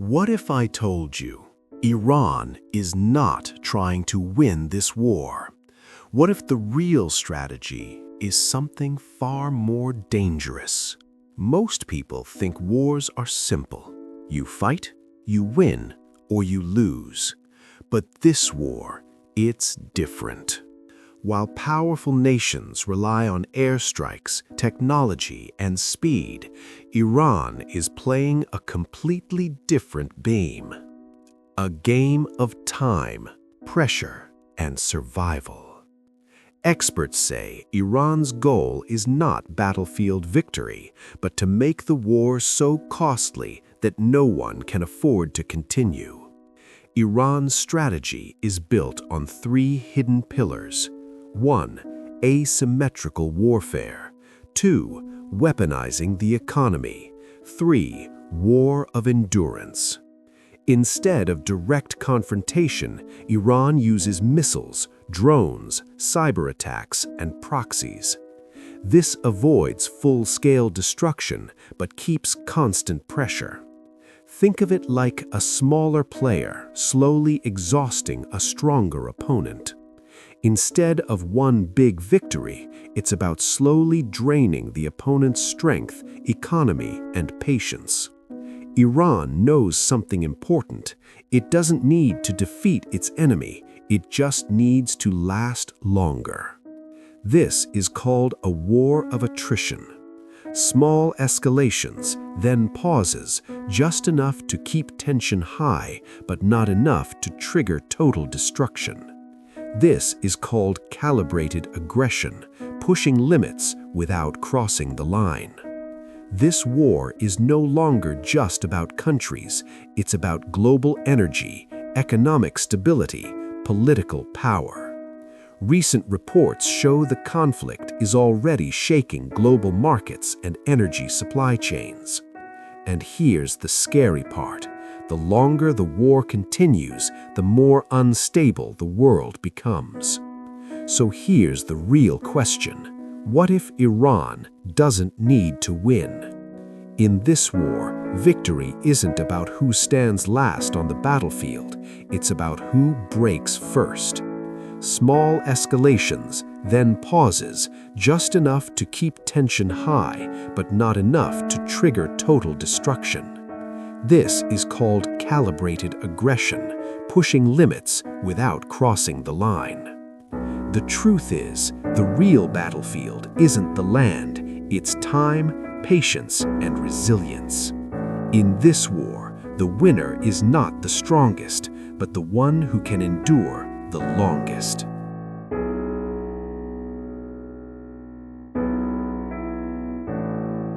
What if I told you Iran is not trying to win this war? What if the real strategy is something far more dangerous? Most people think wars are simple. You fight, you win, or you lose. But this war, it's different. While powerful nations rely on airstrikes, technology, and speed, Iran is playing a completely different game. A game of time, pressure, and survival. Experts say Iran's goal is not battlefield victory, but to make the war so costly that no one can afford to continue. Iran's strategy is built on three hidden pillars. 1. Asymmetrical warfare. 2. Weaponizing the economy. 3. War of endurance. Instead of direct confrontation, Iran uses missiles, drones, cyber attacks, and proxies. This avoids full-scale destruction but keeps constant pressure. Think of it like a smaller player slowly exhausting a stronger opponent. Instead of one big victory, it's about slowly draining the opponent's strength, economy, and patience. Iran knows something important. It doesn't need to defeat its enemy, it just needs to last longer. This is called a war of attrition. Small escalations, then pauses, just enough to keep tension high, but not enough to trigger total destruction. This is called calibrated aggression, pushing limits without crossing the line. This war is no longer just about countries, it's about global energy, economic stability, political power. Recent reports show the conflict is already shaking global markets and energy supply chains. And here's the scary part. The longer the war continues, the more unstable the world becomes. So here's the real question. What if Iran doesn't need to win? In this war, victory isn't about who stands last on the battlefield. It's about who breaks first. Small escalations, then pauses, just enough to keep tension high, but not enough to trigger total destruction. This is called calibrated aggression, pushing limits without crossing the line. The truth is, the real battlefield isn't the land, it's time, patience, and resilience. In this war, the winner is not the strongest, but the one who can endure the longest.